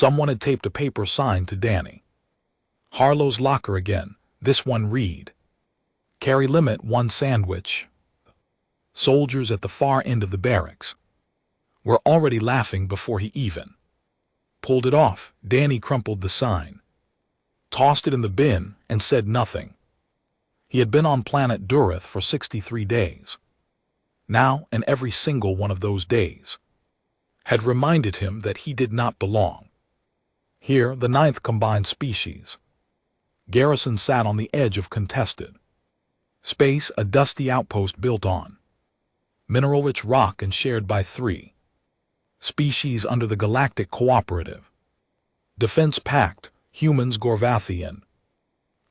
Someone had taped a paper sign to Danny. Harlow's locker again, this one read. Carry limit 1 sandwich. Soldiers at the far end of the barracks were already laughing before he even pulled it off. Danny crumpled the sign, tossed it in the bin, and said nothing. He had been on planet Durith for 63 days. Now, and every single one of those days had reminded him that he did not belong here, the 9th combined species. Garrison sat on the edge of contested space, a dusty outpost built on mineral-rich rock and shared by 3 species under the Galactic Cooperative Defense Pact, humans, Gorvathian.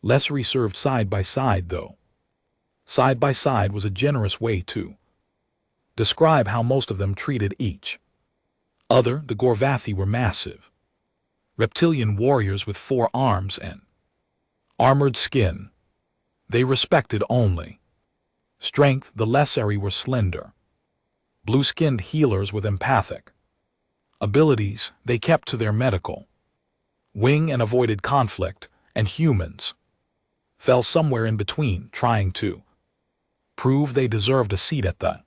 Lessery served side by side, though. Side by side was a generous way to describe how most of them treated each other. The Gorvathi were massive reptilian warriors with 4 arms and armored skin. They respected only strength. The Lessery were slender, blue-skinned healers with empathic abilities. They kept to their medical wing and avoided conflict, and humans fell somewhere in between, trying to prove they deserved a seat at the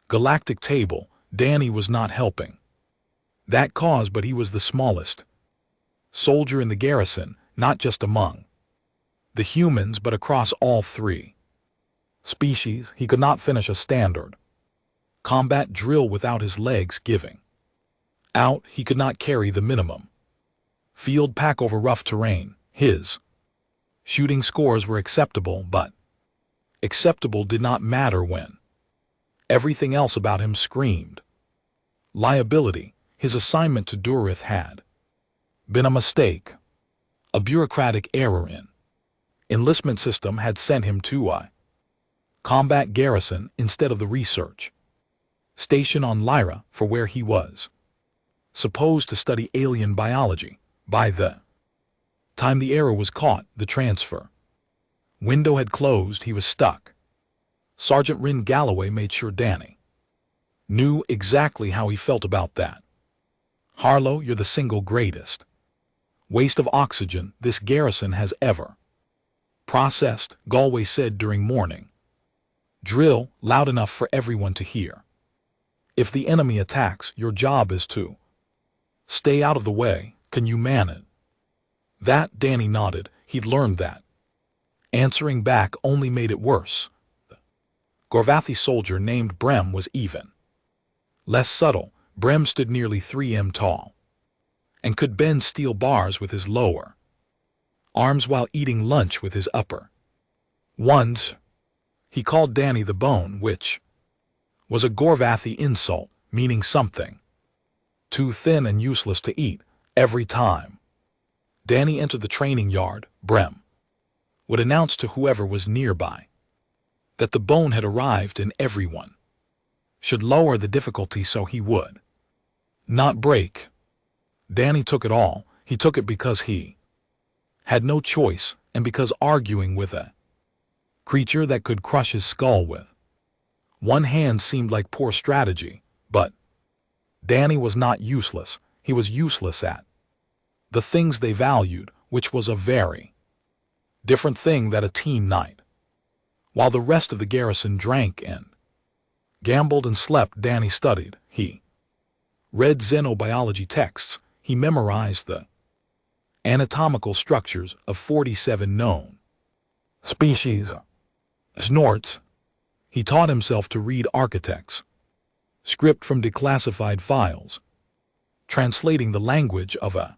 galactic table. Danny was not helping that cause, but he was the smallest soldier in the garrison, not just among the humans, but across all 3 species. He could not finish a standard combat drill without his legs giving out. He could not carry the minimum field pack over rough terrain. His shooting scores were acceptable, but acceptable did not matter when everything else about him screamed liability. His assignment to Durith had been a mistake. A bureaucratic error in enlistment system had sent him to a combat garrison instead of the research station on Lyra, for where he was supposed to study alien biology. By the time the error was caught, the transfer window had closed. He was stuck. Sergeant Ryn Galloway made sure Danny knew exactly how he felt about that. Harlow, you're the single greatest waste of oxygen this garrison has ever processed, Galway said during morning drill, loud enough for everyone to hear. If the enemy attacks, your job is to stay out of the way. Can you man it? That, Danny nodded. He'd learned that. Answering back only made it worse. The Gorvathi soldier named Brem was even less subtle. Brem stood nearly 3 m tall and could bend steel bars with his lower arms while eating lunch with his upper ones. He called Danny the Bone, which was a Gorvathi insult, meaning something too thin and useless to eat. Every time Danny entered the training yard, Brem would announce to whoever was nearby that the bone had arrived, and everyone should lower the difficulty so he would not break. Danny took it all. He took it because he had no choice, and because arguing with a creature that could crush his skull with one hand seemed like poor strategy. But Danny was not useless. He was useless at the things they valued, which was a very different thing that a teen knight. While the rest of the garrison drank and gambled and slept, Danny studied. He read xenobiology texts. He memorized the anatomical structures of 47 known species. Snorts. He taught himself to read architects' script from declassified files, translating the language of a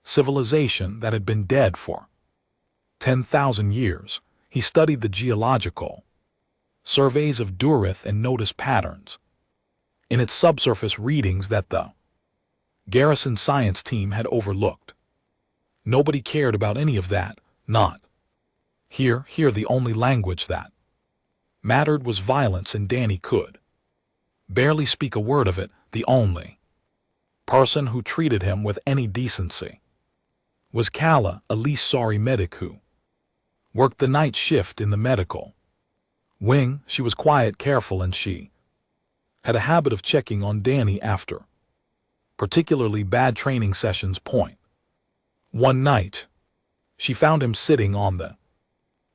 civilization that had been dead for 10,000 years. He studied the geological surveys of Durith and noticed patterns in its subsurface readings that the garrison science team had overlooked. Nobody cared about any of that, not here. The only language that mattered was violence, and Danny could barely speak a word of it. The only person who treated him with any decency was Kala, a least sorry medic who worked the night shift in the medical wing. She was quiet, careful, and she had a habit of checking on Danny after particularly bad training sessions. One night, she found him sitting on the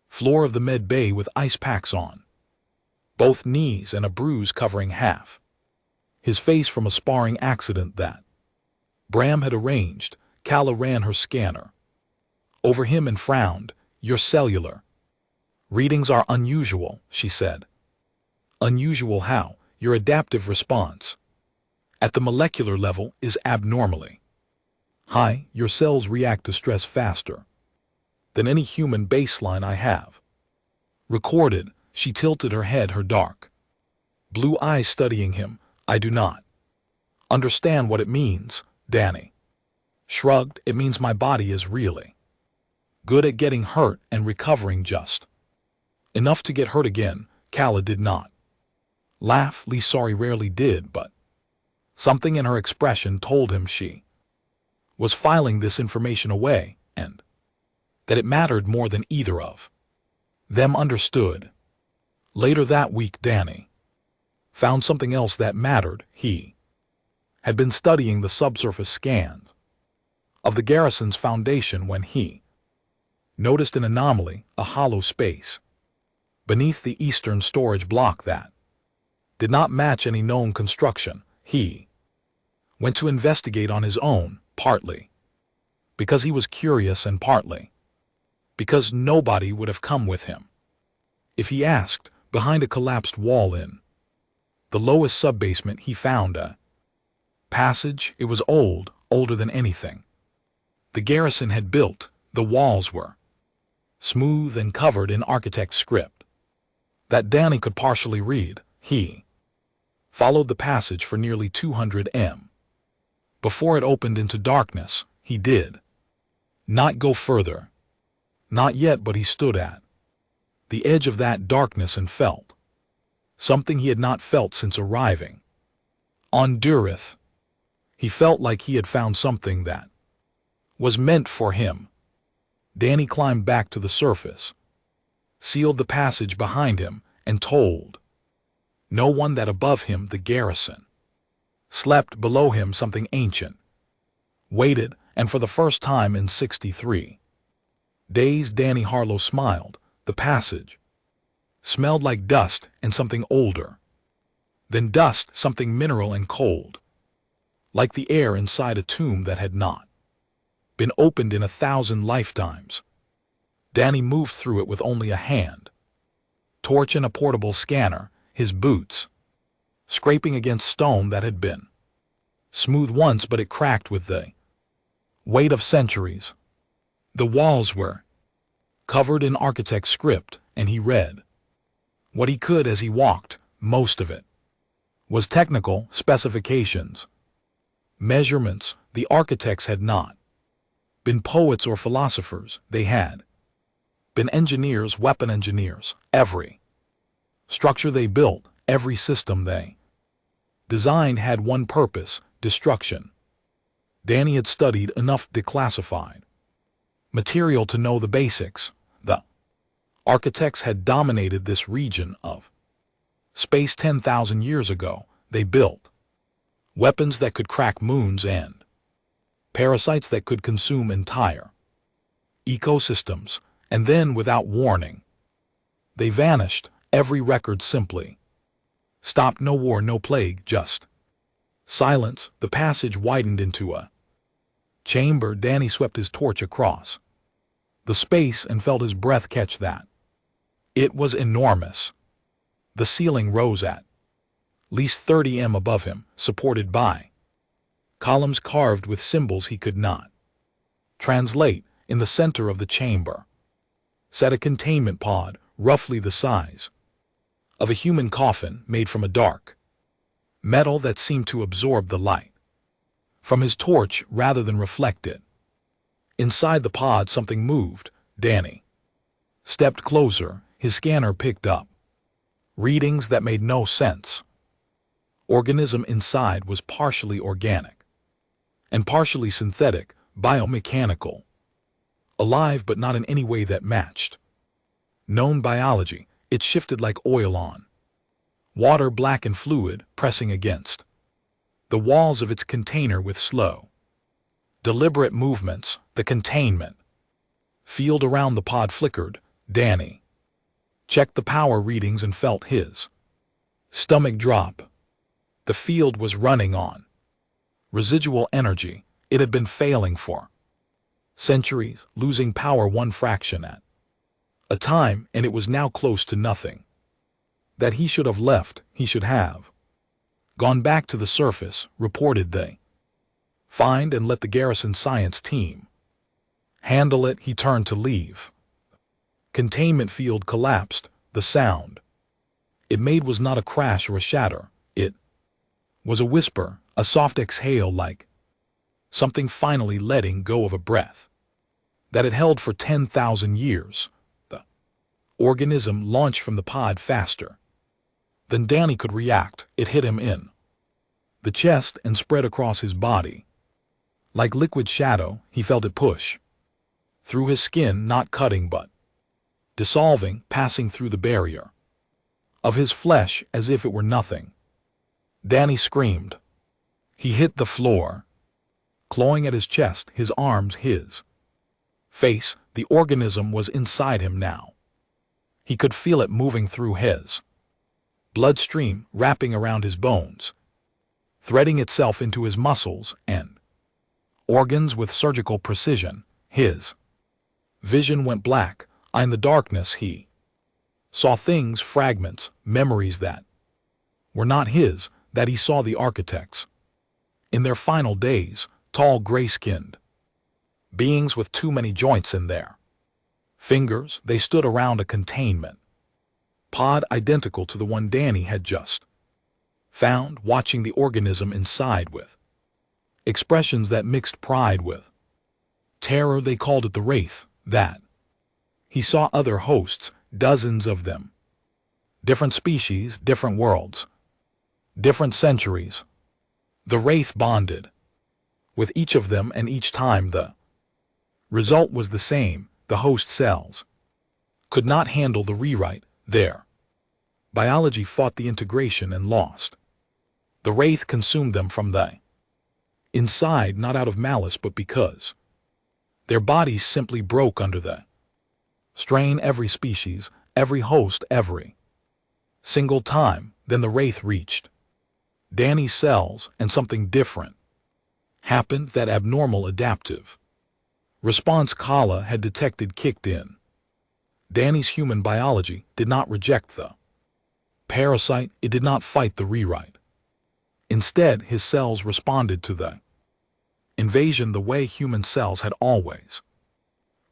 floor of the med bay with ice packs on both knees and a bruise covering half his face from a sparring accident that Bram had arranged. Kala ran her scanner over him and frowned. Your cellular readings are unusual, she said. Unusual how? Your adaptive response at the molecular level is abnormally high. Your cells react to stress faster than any human baseline I have recorded. She tilted her head, her dark blue eyes studying him. I do not understand what it means, Danny shrugged. It means my body is really good at getting hurt and recovering just enough to get hurt again. Kala did not laugh. Lee sorry rarely did, but something in her expression told him she was filing this information away and that it mattered more than either of them understood. Later that week, Danny found something else that mattered. He had been studying the subsurface scans of the garrison's foundation when he noticed an anomaly, a hollow space beneath the eastern storage block that did not match any known construction. He went to investigate on his own, partly because he was curious and partly because nobody would have come with him if he asked. Behind a collapsed wall in the lowest subbasement, he found a passage. It was old, older than anything the garrison had built. The walls were smooth and covered in architect script that Danny could partially read. He followed the passage for nearly 200 m. Before it opened into darkness, he did not go further. Not yet, but he stood at the edge of that darkness and felt something he had not felt since arriving on Durith. He felt like he had found something that was meant for him. Danny climbed back to the surface, sealed the passage behind him, and told no one that above him the garrison slept. Below him something ancient waited, and for the first time in 63 days Danny Harlow smiled. The passage smelled like dust and something older than dust, something mineral and cold, like the air inside a tomb that had not been opened in 1,000 lifetimes. Danny moved through it with only a hand torch and a portable scanner, his boots scraping against stone that had been smooth once, but it cracked with the weight of centuries. The walls were covered in architect script, and he read what he could as he walked. Most of it was technical specifications, measurements. The architects had not been poets or philosophers. They had been engineers, weapon engineers. Every structure they built, every system they designed had one purpose: destruction. Danny had studied enough declassified material to know the basics. The architects had dominated this region of space 10,000 years ago. They built weapons that could crack moons and parasites that could consume entire ecosystems, and then, without warning, they vanished. Every record simply stopped. No war, no plague, just silence. The passage widened into a chamber. Danny swept his torch across the space and felt his breath catch that. It was enormous. The ceiling rose at least 30 m above him, supported by columns carved with symbols he could not translate. In the center of the chamber sat a containment pod, roughly the size of a human coffin, made from a dark metal that seemed to absorb the light from his torch rather than reflect it. Inside the pod something moved. Danny stepped closer. His scanner picked up readings that made no sense. Organism inside was partially organic and partially synthetic, biomechanical, alive but not in any way that matched known biology. It shifted like oil on water, black and fluid, pressing against the walls of its container with slow, deliberate movements, the containment field around the pod flickered. Danny checked the power readings and felt his stomach drop. The field was running on residual energy. It had been failing for centuries, losing power one fraction at a time, and it was now close to nothing. That he should have left, he should have gone back to the surface, reported they. Find and let the garrison science team handle it. He turned to leave. Containment field collapsed. The sound it made was not a crash or a shatter. It was a whisper, a soft exhale, like something finally letting go of a breath that had held for 10,000 years. The organism launched from the pod faster than Danny could react. It hit him in the chest and spread across his body. Like liquid shadow, he felt it push through his skin, not cutting but dissolving, passing through the barrier of his flesh as if it were nothing. Danny screamed. He hit the floor, clawing at his chest, his arms, his face. The organism was inside him now. He could feel it moving through his bloodstream, wrapping around his bones, threading itself into his muscles and organs with surgical precision. His vision went black. In the darkness he saw things, fragments, memories that were not his, that he saw the architects in their final days, tall, gray-skinned beings with too many joints in their fingers. They stood around a containment pod identical to the one Danny had just found, watching the organism inside with expressions that mixed pride with terror. They called it the Wraith. That he saw other hosts, dozens of them, different species, different worlds, different centuries. The Wraith bonded with each of them, and each time the result was the same. The host cells could not handle the rewrite. Their biology fought the integration and lost. The Wraith consumed them from the inside, not out of malice, but because their bodies simply broke under the strain. Every species, every host, every single time. Then the Wraith reached Danny's cells, and something different happened. That abnormal adaptive response Kala had detected kicked in. Danny's human biology did not reject the parasite. It did not fight the rewrite. Instead, his cells responded to the invasion the way human cells had always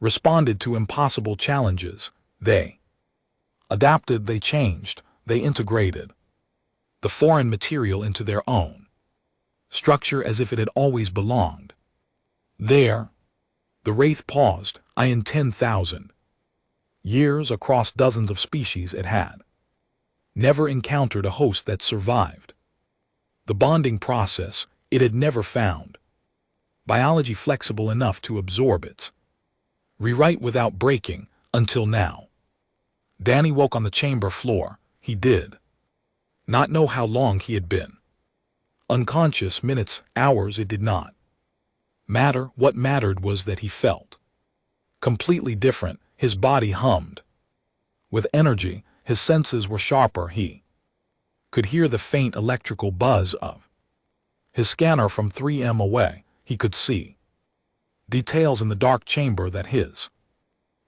responded to impossible challenges. They adapted, they changed, they integrated the foreign material into their own structure as if it had always belonged there. The Wraith paused. In 10,000 years, across dozens of species, it had never encountered a host that survived the bonding process. It had never found biology flexible enough to absorb its rewrite without breaking, until now. Danny woke on the chamber floor. He did not know how long he had been unconscious, minutes, hours. It did not matter. What mattered was that he felt completely different. His body hummed with energy. His senses were sharper. He could hear the faint electrical buzz of his scanner from 3 m away. He could see details in the dark chamber that his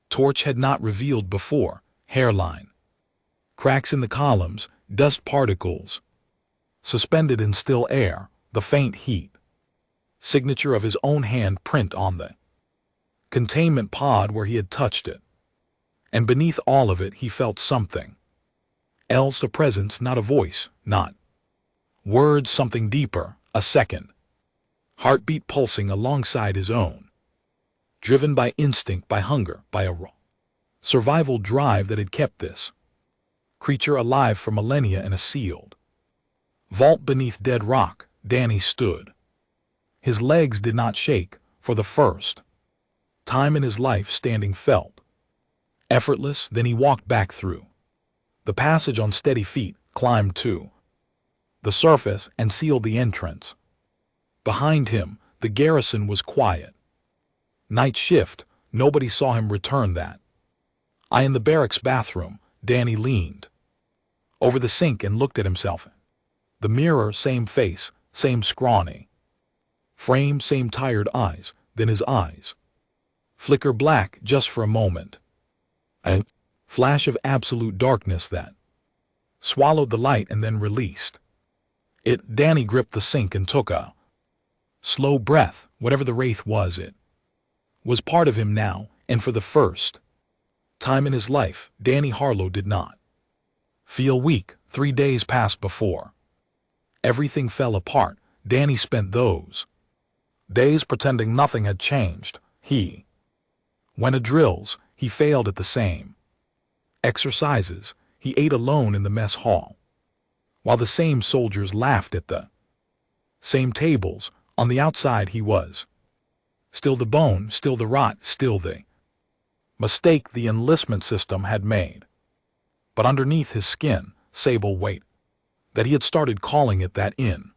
torch had not revealed before. Hairline, cracks in the columns, dust particles suspended in still air, the faint heat signature of his own hand print on the containment pod where he had touched it. And beneath all of it he felt something else, a presence, not a voice, not words, something deeper, a second heartbeat pulsing alongside his own, driven by instinct, by hunger, by a raw survival drive that had kept this creature alive for millennia in a sealed vault beneath dead rock. Danny stood. His legs did not shake. For the first time in his life, standing felt effortless. Then he walked back through the passage on steady feet, climbed to the surface, and sealed the entrance. Behind him, the garrison was quiet. Night shift, nobody saw him return that. In the barracks bathroom, Danny leaned over the sink and looked at himself. The mirror, same face, same scrawny frame, same tired eyes. Then his eyes flicker black just for a moment. A flash of absolute darkness that swallowed the light and then released it. Danny gripped the sink and took a slow breath. Whatever the wraith was, it was part of him now, and for the first time in his life, Danny Harlow did not feel weak. 3 days passed before everything fell apart. Danny spent those days pretending nothing had changed. He went to drills, he failed at the same exercises, he ate alone in the mess hall, while the same soldiers laughed at the same tables. On the outside he was still the bone, still the rot, still the mistake the enlistment system had made. But underneath his skin, Sable waited. That he had started calling it that in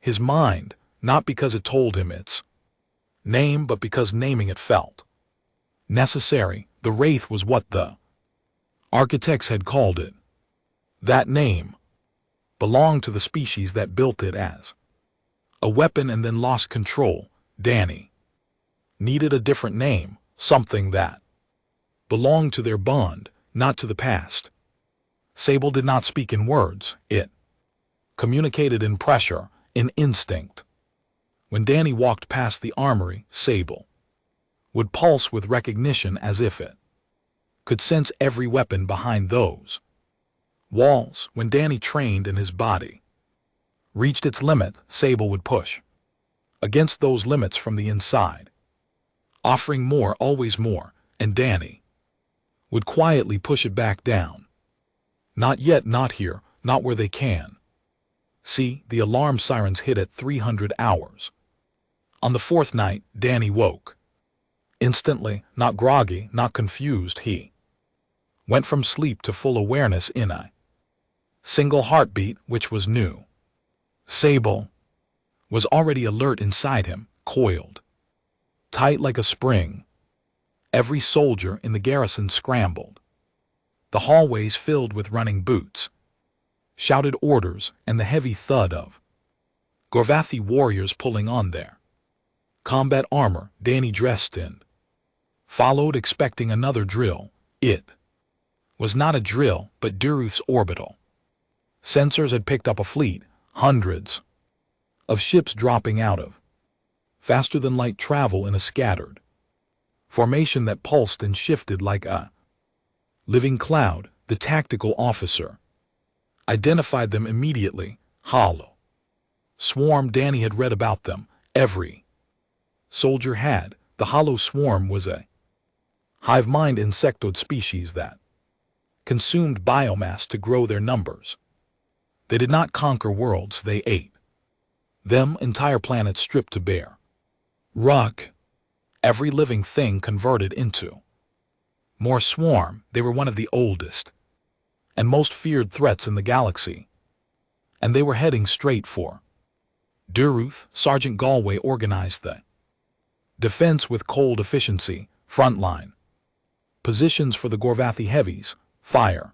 his mind, not because it told him its name, but because naming it felt necessary. The wraith was what the architects had called it. That name belonged to the species that built it as a weapon and then lost control. Danny needed a different name, something that belonged to their bond, not to the past. Sable did not speak in words, it communicated in pressure, in instinct. When Danny walked past the armory, Sable would pulse with recognition as if it could sense every weapon behind those walls. When Danny trained and his body reached its limit, Sable would push against those limits from the inside, offering more, always more, and Danny would quietly push it back down. Not yet, not here, not where they can. See, the alarm sirens hit at 300 hours. On the 4th night, Danny woke. Instantly, not groggy, not confused, he went from sleep to full awareness in a single heartbeat, which was new. Sable was already alert inside him, coiled tight like a spring. Every soldier in the garrison scrambled. The hallways filled with running boots, shouted orders, and the heavy thud of Gorvathi warriors pulling on their combat armor. Danny dressed in followed, expecting another drill. It was not a drill, but Duruth's orbital sensors had picked up a fleet, hundreds of ships dropping out of faster than light travel in a scattered formation that pulsed and shifted like a living cloud. The tactical officer identified them immediately. Hollow Swarm. Danny had read about them. Every soldier had. The Hollow Swarm was a hive mind insectoid species that consumed biomass to grow their numbers. They did not conquer worlds, they ate them. Entire planets stripped to bare rock. Every living thing converted into more swarm. They were one of the oldest and most feared threats in the galaxy, and they were heading straight for Duruth. Sergeant Galway organized the defense with cold efficiency. Frontline positions for the Gorvathi heavies, fire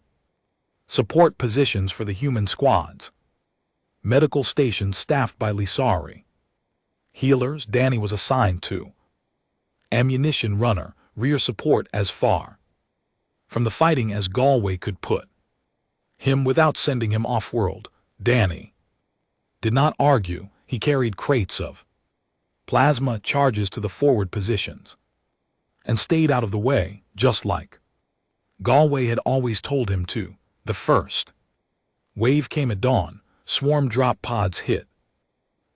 support positions for the human squads, medical stations staffed by Lisari, healers. Danny was assigned to ammunition runner, rear support as far from the fighting as Galway could put him without sending him off-world. Danny did not argue. He carried crates of plasma charges to the forward positions and stayed out of the way, just like Galway had always told him to. The first wave came at dawn. Swarm drop pods hit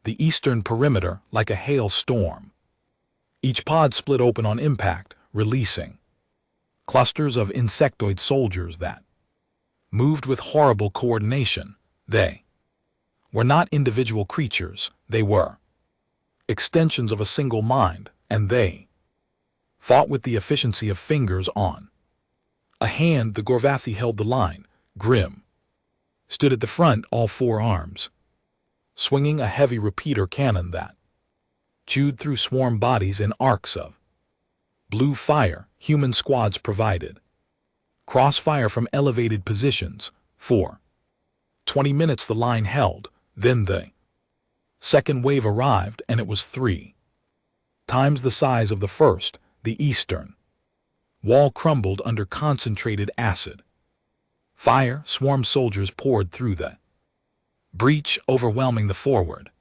the eastern perimeter like a hailstorm. Each pod split open on impact, releasing clusters of insectoid soldiers that moved with horrible coordination. They were not individual creatures, they were extensions of a single mind, and they fought with the efficiency of fingers on a hand. The Gorvathi held the line. Grim stood at the front, all 4 arms swinging a heavy repeater cannon that chewed through swarm bodies in arcs of blue fire. Human squads provided crossfire from elevated positions. For 20 minutes the line held, then the second wave arrived, and it was 3 times the size of the first. The eastern wall crumbled under concentrated acid fire. Swarm soldiers poured through the breach, overwhelming the forward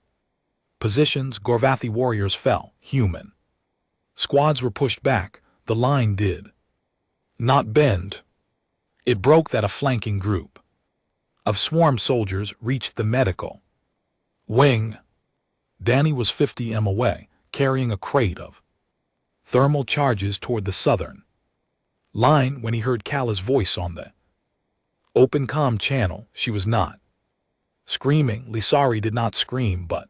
positions. Gorvathi warriors fell. Human squads were pushed back. The line did not bend. It broke that a flanking group of swarm soldiers reached the medical wing. Danny was 50 m away, carrying a crate of thermal charges toward the southern line when he heard Kala's voice on the open comm channel. She was not screaming. Lisari did not scream, but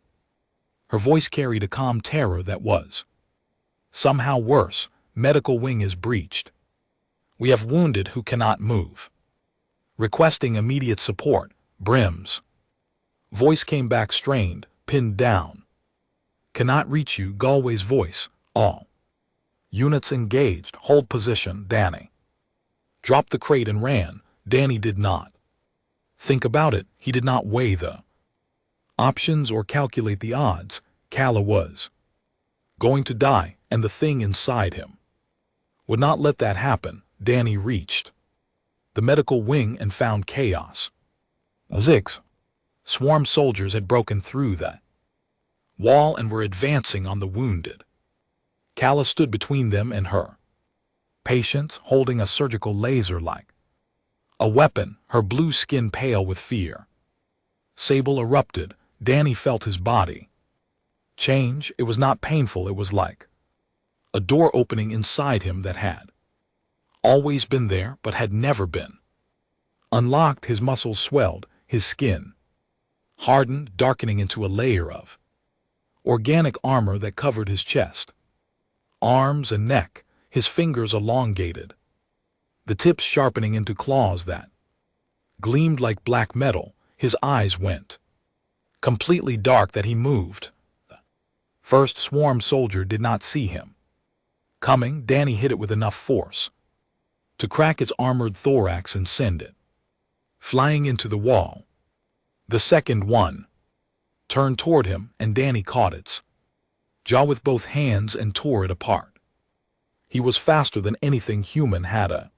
her voice carried a calm terror that was somehow worse. Medical wing is breached. We have wounded who cannot move. Requesting immediate support. Brim's voice came back strained, pinned down. Cannot reach you. Galway's voice. All units engaged. Hold position. Danny dropped the crate and ran. Danny did not think about it. He did not weigh the options or calculate the odds. Kala was going to die, and the thing inside him would not let that happen. Danny reached the medical wing and found chaos. 6 swarm soldiers had broken through the wall and were advancing on the wounded. Kala stood between them and her patients, holding a surgical laser like a weapon, her blue skin pale with fear. Sable erupted. Danny felt his body change. It was not painful. It was like a door opening inside him that had always been there but had never been unlocked. His muscles swelled, his skin hardened, darkening into a layer of organic armor that covered his chest, arms, and neck. His fingers elongated, the tips sharpening into claws that gleamed like black metal. His eyes went completely dark that he moved. The first swarm soldier did not see him coming. Danny hit it with enough force to crack its armored thorax and send it flying into the wall. The second one turned toward him, and Danny caught its jaw with both hands and tore it apart. He was faster than anything human had a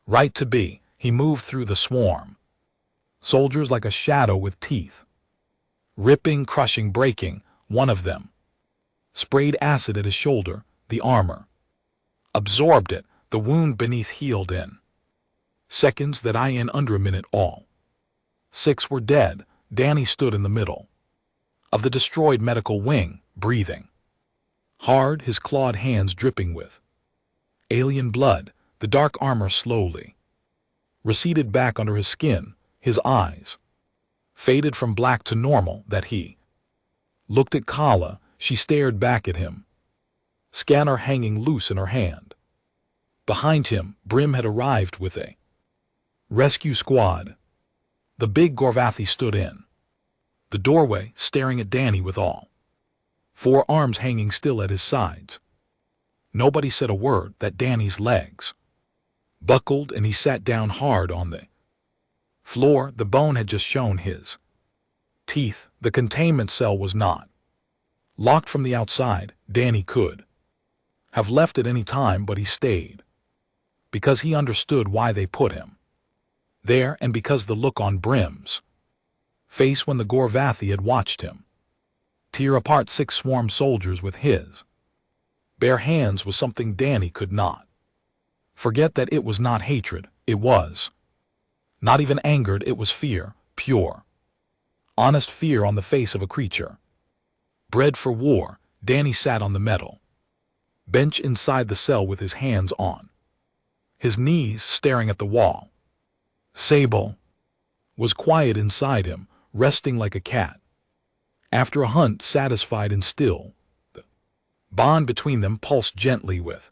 right to be. He moved through the swarm soldiers like a shadow with teeth, ripping, crushing, breaking. One of them sprayed acid at his shoulder. The armor absorbed it. The wound beneath healed in seconds. That in under a minute all 6 were dead. Danny stood in the middle of the destroyed medical wing, breathing hard, his clawed hands dripping with alien blood. The dark armor slowly receded back under his skin. His eyes faded from black to normal. That he looked at Kala. She stared back at him, scanner hanging loose in her hand. Behind him, Brim had arrived with a rescue squad. The big Gorvathi stood in the doorway, staring at Danny with all 4 arms hanging still at his sides. Nobody said a word. That Danny's legs buckled and he sat down hard on the floor. The bone had just shown his teeth. The containment cell was not locked from the outside. Danny could have left at any time, but he stayed because he understood why they put him there, and because the look on Brim's face when the Gorvathi had watched him tear apart 6 swarm soldiers with his bare hands was something Danny could not forget. That it was not hatred. It was not even angered. It was fear, pure, honest fear on the face of a creature bred for war. Danny sat on the metal bench inside the cell with his hands on his knees, staring at the wall. Sable was quiet inside him, resting like a cat after a hunt, satisfied and still. The bond between them pulsed gently with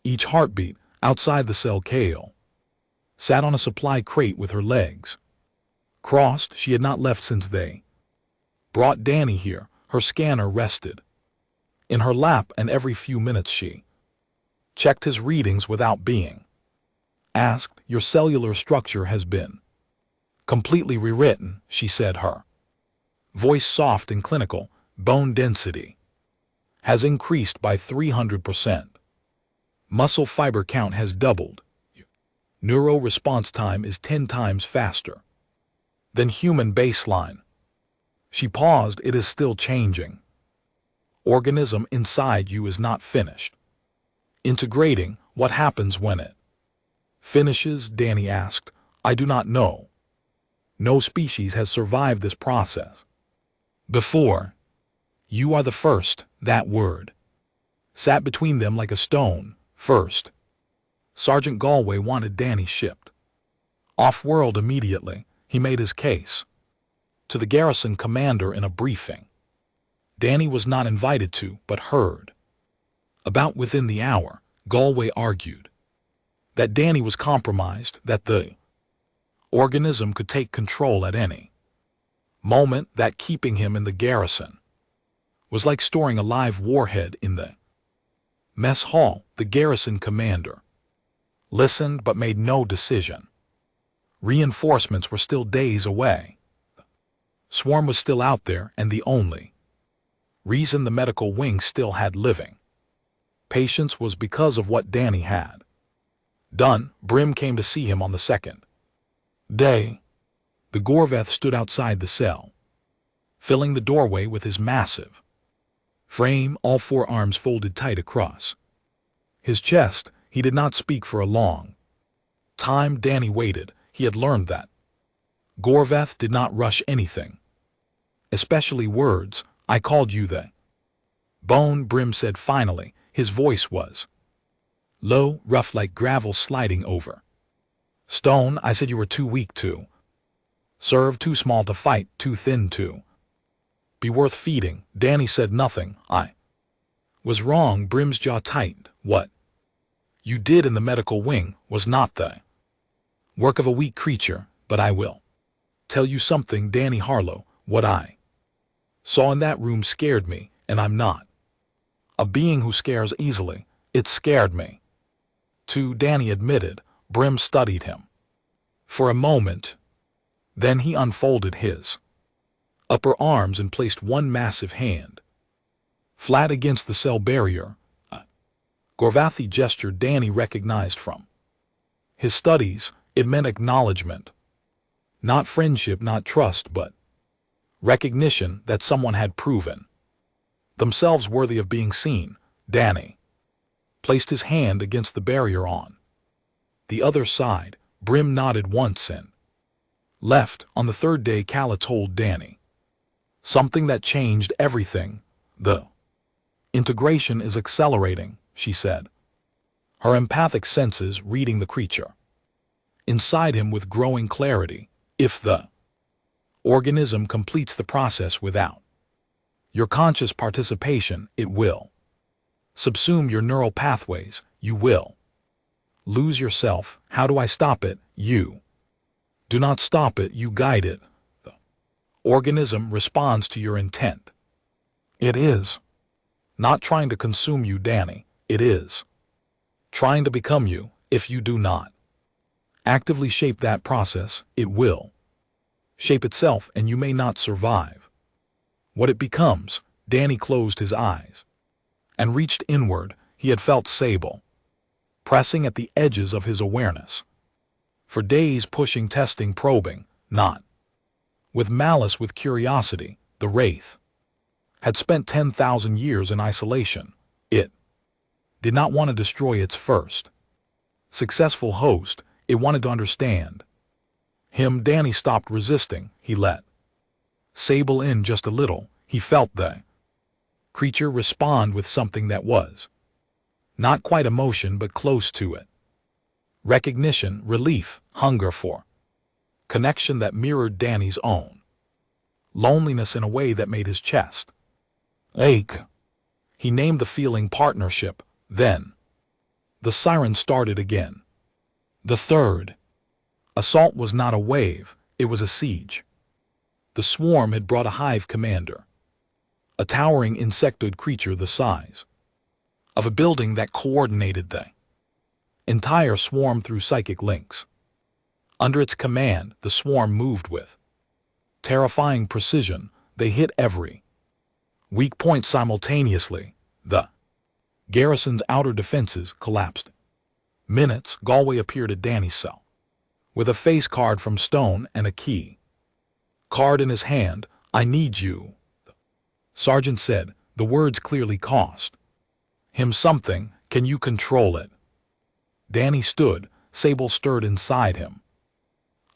each heartbeat. Outside the cell, Kale sat on a supply crate with her legs crossed. She had not left since they brought Danny here. Her scanner rested in her lap, and every few minutes she checked his readings without being asked. Your cellular structure has been completely rewritten, she said, her voice soft and clinical. Bone density has increased by 300%. Muscle fiber count has doubled. Neuro response time is 10 times faster than human baseline. She paused. It is still changing. Organism inside you is not finished integrating. What happens when it finishes? Danny asked. I do not know. No species has survived this process before. You are the first. That word sat between them like a stone. First. Sergeant Galway wanted Danny shipped off-world immediately. He made his case to the garrison commander in a briefing. Danny was not invited to, but heard about within the hour. Galway argued that Danny was compromised, that the organism could take control at any moment, that keeping him in the garrison was like storing a live warhead in the mess hall. The garrison commander listened but made no decision. Reinforcements were still days away. The swarm was still out there, and the only reason the medical wing still had living patients was because of what Danny had done. Brim came to see him on the second day. The Gorveth stood outside the cell, filling the doorway with his massive frame, all four arms folded tight across his chest. He did not speak for a long time. Danny waited. He had learned that Gorveth did not rush anything, especially words. I called you the bone, Brim said finally. His voice was low, rough, like gravel sliding over stone. I said you were too weak to serve, too small to fight, too thin to be worth feeding. Danny said nothing. I was wrong. Brim's jaw tightened. What you did in the medical wing was not the work of a weak creature, but I will tell you something, Danny Harlow. What I saw in that room scared me, and I'm not a being who scares easily. It scared me too, Danny admitted. Brim studied him for a moment. Then he unfolded his upper arms and placed one massive hand flat against the cell barrier. A Gorvathi gesture Danny recognized from his studies. It meant acknowledgement. Not friendship, not trust, but recognition that someone had proven themselves worthy of being seen. Danny placed his hand against the barrier on the other side. Brim nodded once and left. On the third day, Kala told Danny something that changed everything. The integration is accelerating, she said, her empathic senses reading the creature inside him with growing clarity. If the organism completes the process without your conscious participation, it will subsume your neural pathways. You will lose yourself. How do I stop it? You do not stop it, you guide it. The organism responds to your intent. It is not trying to consume you, Danny. It is trying to become you. If you do not actively shape that process, it will shape itself, and you may not survive what it becomes. Danny closed his eyes and reached inward. He had felt Sable pressing at the edges of his awareness for days, pushing, testing, probing, not with malice, with curiosity. The Wraith had spent 10,000 years in isolation. It did not want to destroy its first successful host. It wanted to understand him. Danny stopped resisting. He let Sable in just a little. He felt the creature respond with something that was not quite emotion, but close to it. Recognition, relief, hunger for connection that mirrored Danny's own loneliness in a way that made his chest ache. He named the feeling partnership. Then the siren started again. The third assault was not a wave, it was a siege. The swarm had brought a hive commander, a towering insectoid creature the size of a building that coordinated the entire swarm through psychic links. Under its command, the swarm moved with terrifying precision. They hit every weak point simultaneously. The garrison's outer defenses collapsed. Minutes, Galway appeared at Danny's cell, with a face card from Stone and a key card in his hand. "I need you," the sergeant said. The words clearly cost him something. "Can you control it?" Danny stood. Sable stirred inside him.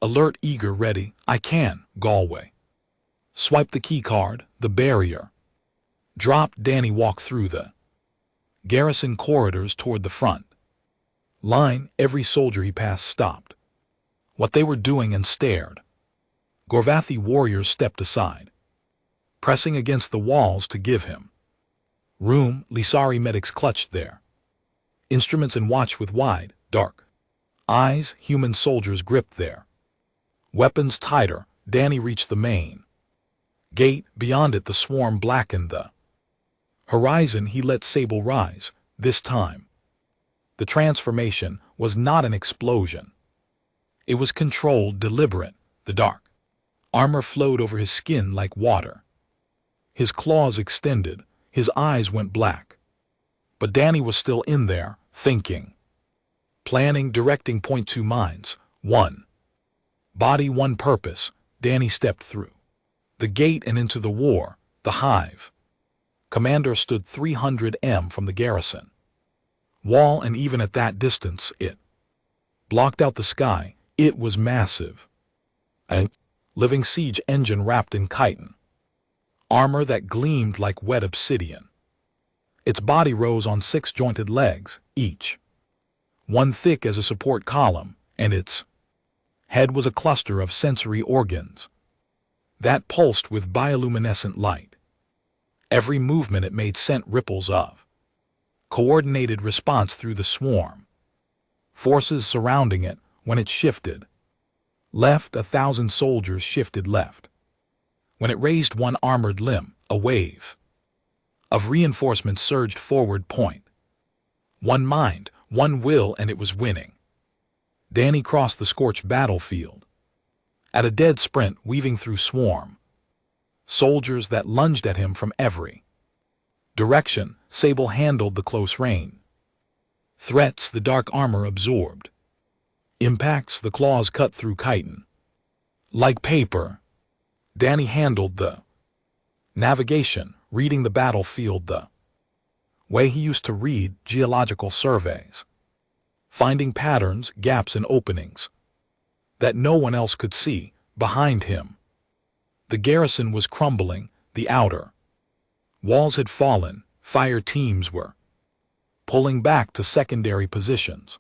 Alert, eager, ready. "I can." Galway swiped the key card. The barrier dropped. Danny walked through the garrison corridors toward the front line. Every soldier he passed stopped what they were doing and stared. Gorvathi warriors stepped aside, pressing against the walls to give him room. Lisari medics clutched their instruments and watched with wide, dark eyes. Human soldiers gripped their weapons tighter. Danny reached the main gate. Beyond it, the swarm blackened the horizon. He let Sable rise. This time, the transformation was not an explosion. It was controlled, deliberate. The dark armor flowed over his skin like water. His claws extended. His eyes went black. But Danny was still in there, thinking, planning, directing. Point two minds, one body, one purpose. Danny stepped through the gate and into the war. The hive commander stood 300 m from the garrison wall, and even at that distance, it blocked out the sky. It was massive. A living siege engine wrapped in chitin armor that gleamed like wet obsidian. Its body rose on 6 jointed legs, each one thick as a support column, and its head was a cluster of sensory organs that pulsed with bioluminescent light. Every movement it made sent ripples of coordinated response through the swarm. Forces surrounding it. When it shifted left, 1,000 soldiers shifted left. When it raised one armored limb, a wave of reinforcements surged forward. Point one mind, one will, and it was winning. Danny crossed the scorched battlefield at a dead sprint, weaving through swarm soldiers that lunged at him from every direction. Sable handled the close range threats. The dark armor absorbed impacts. The claws cut through chitin like paper. Danny handled the navigation, reading the battlefield the way he used to read geological surveys, finding patterns, gaps, and openings that no one else could see. Behind him, the garrison was crumbling. The outer walls had fallen. Fire teams were pulling back to secondary positions.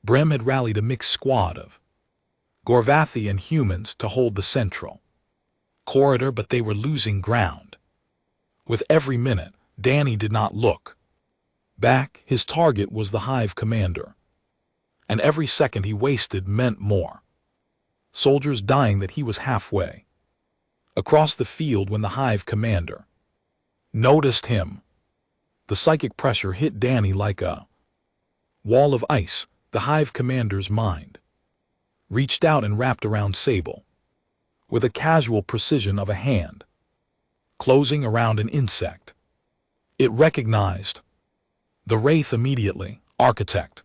Brem had rallied a mixed squad of Gorvathi and humans to hold the central corridor, but they were losing ground. With every minute, Danny did not look back. His target was the hive commander, and every second he wasted meant more soldiers dying. That he was halfway across the field when the hive commander noticed him. The psychic pressure hit Danny like a wall of ice. The hive commander's mind reached out and wrapped around Sable with a casual precision of a hand closing around an insect. It recognized the wraith immediately. Architect,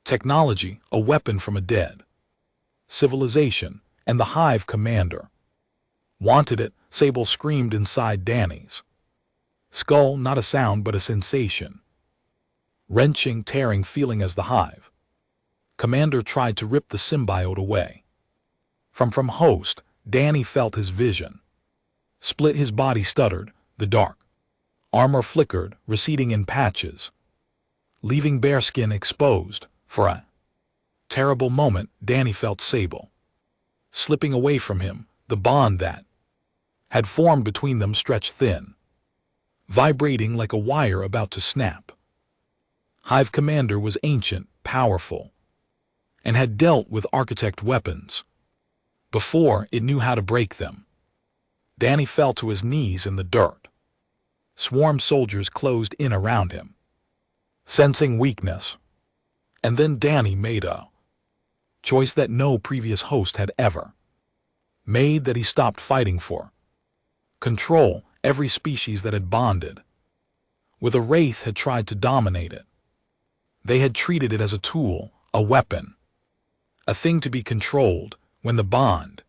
technology, a weapon from a dead civilization, and the hive commander wanted it. Sable screamed inside Danny's skull, not a sound but a sensation. Wrenching, tearing feeling as the hive commander tried to rip the symbiote away from host. Danny felt his vision split. His body stuttered. The dark armor flickered, receding in patches, leaving bare skin exposed. For a terrible moment, Danny felt Sable slipping away from him. The bond that had formed between them stretched thin, vibrating like a wire about to snap. Hive commander was ancient, powerful, and had dealt with architect weapons before. It knew how to break them. Danny fell to his knees in the dirt. Swarm soldiers closed in around him, sensing weakness. And then Danny made a choice that no previous host had ever made, that he stopped fighting for control. Every species that had bonded with a wraith had tried to dominate it. They had treated it as a tool, a weapon, a thing to be controlled. When the bond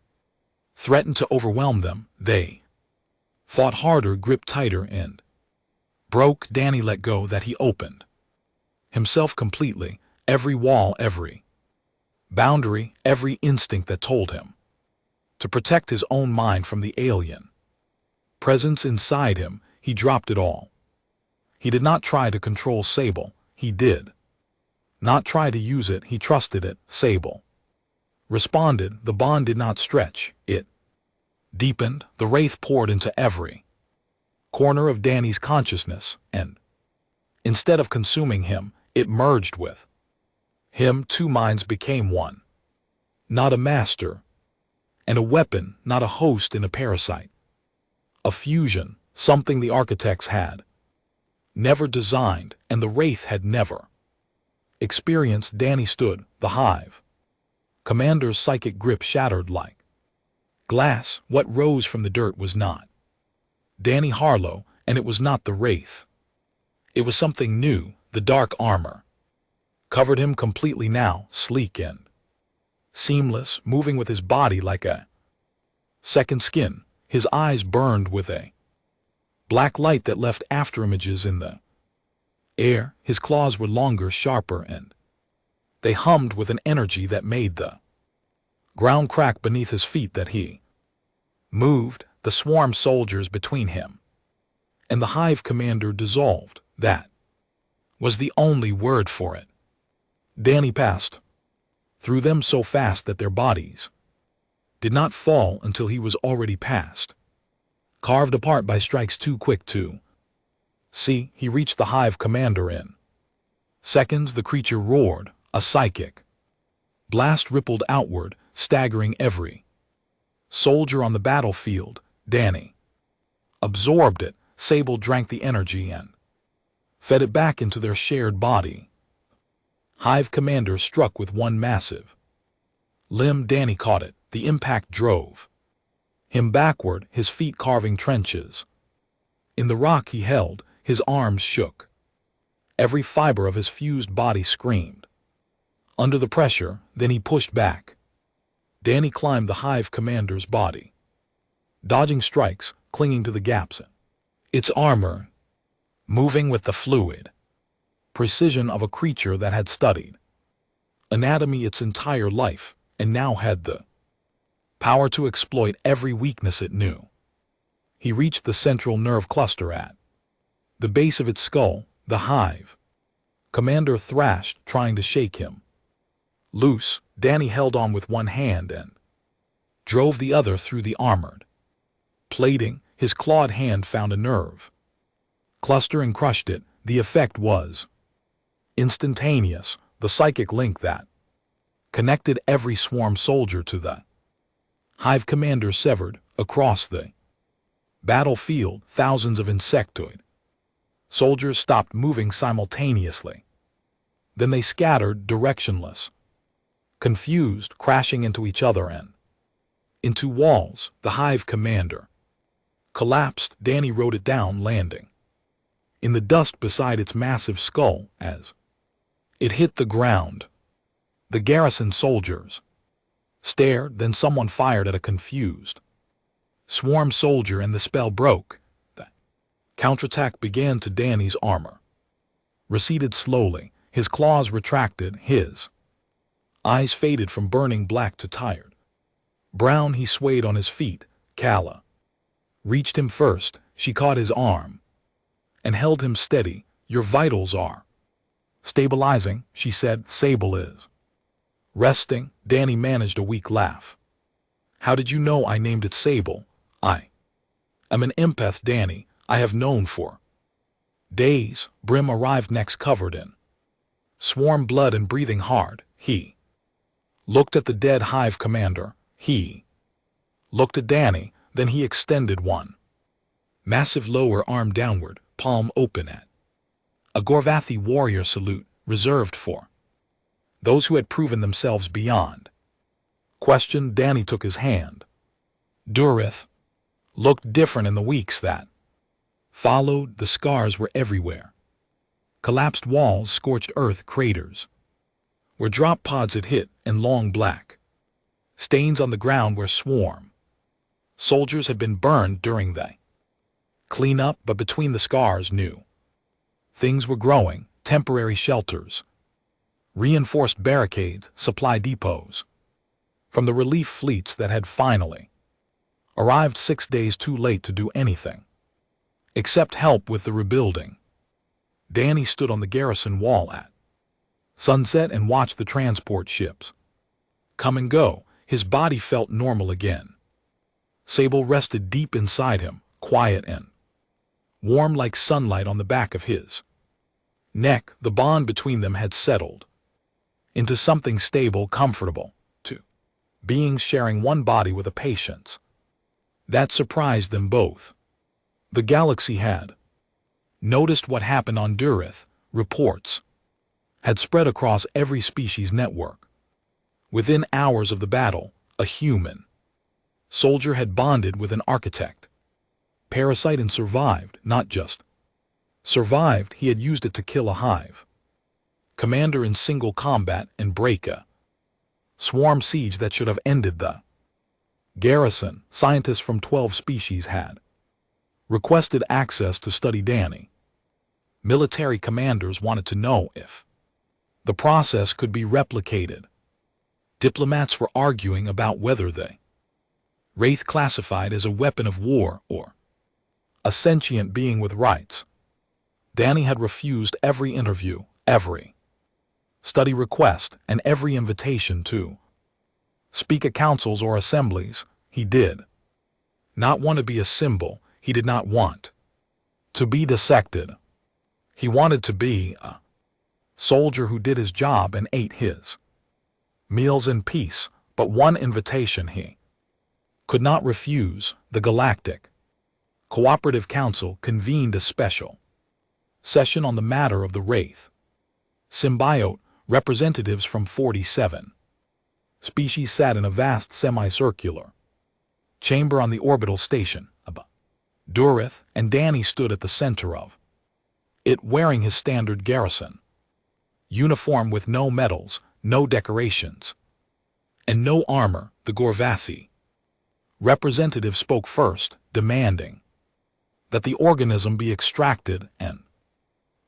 threatened to overwhelm them, they fought harder, gripped tighter, and broke. Danny let go, that he opened himself completely, every wall, every boundary, every instinct that told him to protect his own mind from the alien presence inside him. He dropped it all. He did not try to control Sable. He did not try to use it. He trusted it. Sable responded. The bond did not stretch. It deepened. The wraith poured into every corner of Danny's consciousness, and instead of consuming him, it merged with him. Two minds became one. Not a master and a weapon, not a host and a parasite. A fusion, something the architects had never designed, and the wraith had never experienced. Danny stood, the hive commander's psychic grip shattered like glass. What rose from the dirt was not Danny Harlow, and it was not the wraith. It was something new. The dark armor covered him completely now, sleek and seamless, moving with his body like a second skin. His eyes burned with a black light that left afterimages in the air. His claws were longer, sharper, and they hummed with an energy that made the ground crack beneath his feet. That he moved, the swarm soldiers between him and the hive commander dissolved. That was the only word for it. Danny passed through them so fast that their bodies did not fall until he was already past, carved apart by strikes too quick to see. He reached the hive commander in seconds. The creature roared. A psychic blast rippled outward, staggering every soldier on the battlefield. Danny absorbed it. Sable drank the energy and fed it back into their shared body. Hive commander struck with one massive limb. Danny caught it. The impact drove him backward, his feet carving trenches in the rock he held. His arms shook. Every fiber of his fused body screamed under the pressure. Then he pushed back. Danny climbed the hive commander's body, dodging strikes, clinging to the gaps in its armor, moving with the fluid precision of a creature that had studied anatomy its entire life, and now had the power to exploit every weakness it knew. He reached the central nerve cluster at the base of its skull. The hive commander thrashed, trying to shake him loose. Danny held on with one hand and drove the other through the armored plating. His clawed hand found a nerve cluster and crushed it. The effect was instantaneous. The psychic link that connected every swarm soldier to the hive commander severed. Across the battlefield, thousands of insectoid soldiers stopped moving simultaneously. Then they scattered, directionless, confused, crashing into each other and into walls. The hive commander collapsed. Danny rode it down, landing in the dust beside its massive skull as it hit the ground. The garrison soldiers stared. Then someone fired at a confused swarm soldier, and the spell broke. The counterattack began. To Danny's armor receded slowly. His claws retracted. His eyes faded from burning black to tired brown. He swayed on his feet. Kala reached him first. She caught his arm and held him steady. Your vitals are stabilizing, she said. Sable is resting. Danny managed a weak laugh. How did you know I named it Sable? I am an empath, Danny. I have known for days. Brim arrived next, covered in swarm blood and breathing hard. He looked at the dead hive commander. He looked at Danny. Then he extended one massive lower arm downward, palm open at a Gorvathi warrior salute reserved for those who had proven themselves beyond question. Danny took his hand. Durith looked different in the weeks that followed. The scars were everywhere. Collapsed walls, scorched earth craters where drop pods had hit, and long black stains on the ground where soldiers had been burned during the cleanup. But between the scars, new things were growing: temporary shelters, reinforced barricades, supply depots from the relief fleets that had finally arrived 6 days too late to do anything except help with the rebuilding. Danny stood on the garrison wall at sunset and watched the transport ships come and go. His body felt normal again. Sable rested deep inside him, quiet and warm like sunlight on the back of his neck. The bond between them had settled into something stable, comfortable, two beings sharing one body with a patience that surprised them both. The galaxy had noticed what happened on Durith. Reports had spread across every species network. Within hours of the battle, a human soldier had bonded with an architect Parasite and survived. Not just survived, he had used it to kill a hive commander in single combat and break a swarm siege that should have ended the garrison. Scientists from 12 species had requested access to study Danny. Military commanders wanted to know if the process could be replicated. Diplomats were arguing about whether the wraith classified as a weapon of war or a sentient being with rights. Danny had refused every interview, every study request, and every invitation to speak at councils or assemblies. He did not want to be a symbol. He did not want to be dissected. He wanted to be a soldier who did his job and ate his meals in peace. But one invitation he could not refuse. The Galactic Cooperative Council convened a special session on the matter of the Wraith. Symbiote representatives from 47 species sat in a vast semicircular chamber on the orbital station above Durith, and Danny stood at the center of it, wearing his standard garrison uniform with no medals, no decorations, and no armor. The Gorvathi representative spoke first, demanding that the organism be extracted and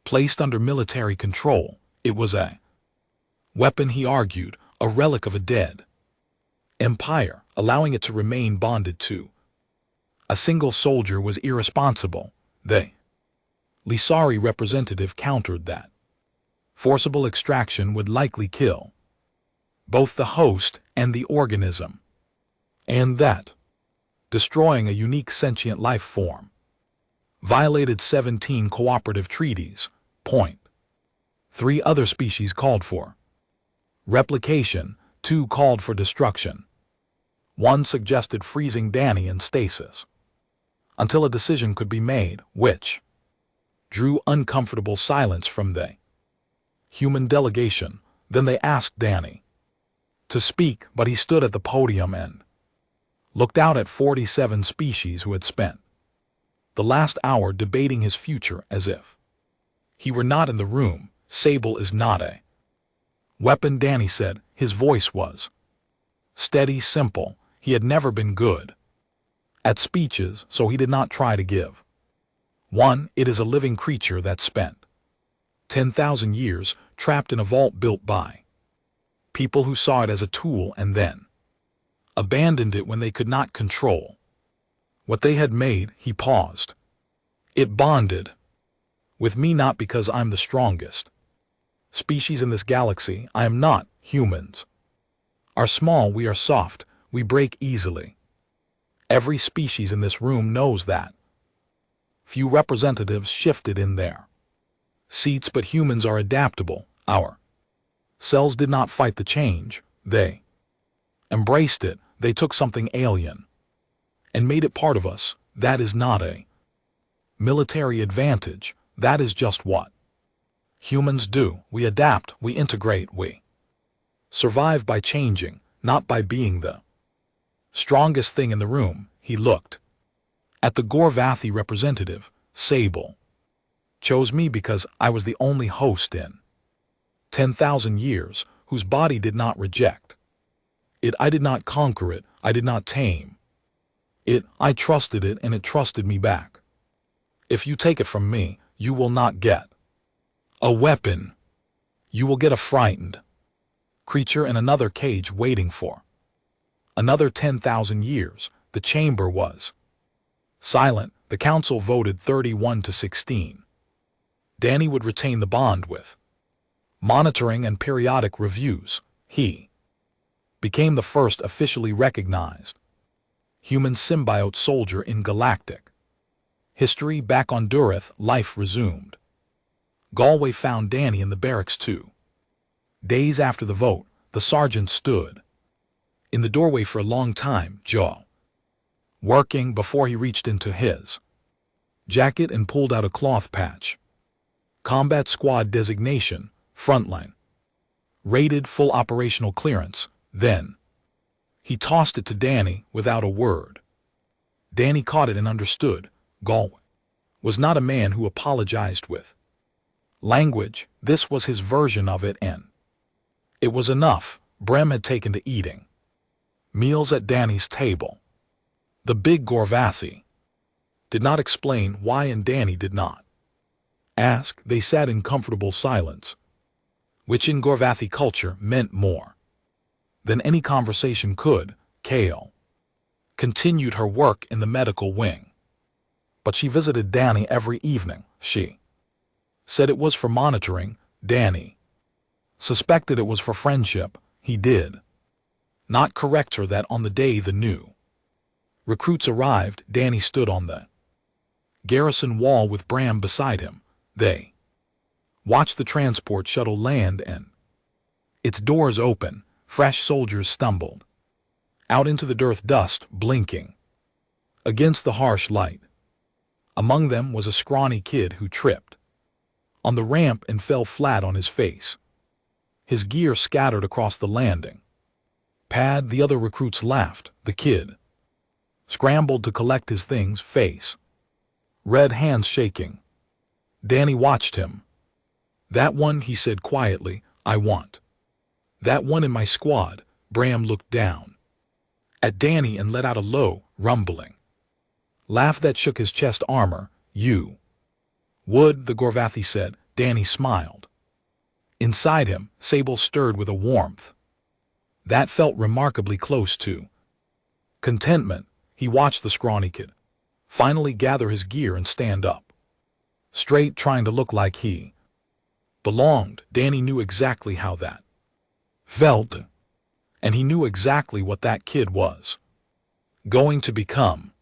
placed under military control. It was a weapon, he argued, a relic of a dead empire. Allowing it to remain bonded to a single soldier was irresponsible. The Lisari representative countered that forcible extraction would likely kill both the host and the organism, and that destroying a unique sentient life form violated 17 cooperative treaties. Point. 3 other species called for replication, 2 called for destruction. 1 suggested freezing Danny in stasis until a decision could be made, which drew uncomfortable silence from the human delegation. Then they asked Danny to speak, but he stood at the podium and looked out at 47 species who had spent the last hour debating his future as if he were not in the room. Sable is not a weapon, Danny said. His voice was steady, simple. He had never been good at speeches, so he did not try to give one. It is a living creature that spent 10,000 years trapped in a vault built by people who saw it as a tool and then abandoned it when they could not control what they had made. He paused. It bonded with me not because I'm the strongest species in this galaxy. I am not. Humans are small, we are soft, we break easily. Every species in this room knows that. Few representatives shifted in their seats, but humans are adaptable. Our cells did not fight the change, they embraced it. They took something alien and made it part of us. That is not a military advantage. That is just what humans do. We adapt, we integrate, we survive by changing, not by being the strongest thing in the room. He looked at the Gorvathi representative. Sable chose me because I was the only host in 10,000 years whose body did not reject it. I did not conquer it. I did not tame it. I trusted it, and it trusted me back. If you take it from me, you will not get a weapon. You will get a frightened creature in another cage waiting for another 10,000 years. The chamber was silent. The council voted 31-16. Danny would retain the bond with monitoring and periodic reviews. He became the first officially recognized human symbiote soldier in galactic history. Back on Durith, life resumed. Galway found Danny in the barracks 2 days after the vote. The sergeant stood in the doorway for a long time, jaw working, before he reached into his jacket and pulled out a cloth patch. Combat Squad designation, frontline. Rated full operational clearance. Then he tossed it to Danny without a word. Danny caught it and understood. Galway was not a man who apologized with language. This was his version of it, and it was enough. Brem had taken to eating meals at Danny's table. The big Gorvathi did not explain why, and Danny did not ask. They sat in comfortable silence, which in Gorvathi culture meant more than any conversation could. Kale continued her work in the medical wing, but she visited Danny every evening. She said it was for monitoring. Danny suspected it was for friendship. He did not correct her that on the day the new recruits arrived, Danny stood on the garrison wall with Bram beside him. They watched the transport shuttle land and its doors open. Fresh soldiers stumbled out into the dirt dust, blinking against the harsh light. Among them was a scrawny kid who tripped on the ramp and fell flat on his face. His gear scattered across the landing pad. The other recruits laughed. The kid scrambled to collect his things, face red, hands shaking. Danny watched him. That one, he said quietly. I want that one in my squad. Bram looked down at Danny and let out a low, rumbling laugh that shook his chest armor. You would, the Gorvathi said. Danny smiled. Inside him, Sable stirred with a warmth that felt remarkably close to contentment. He watched the scrawny kid finally gather his gear and stand up straight, trying to look like he belonged. Danny knew exactly how that felt, and he knew exactly what that kid was going to become.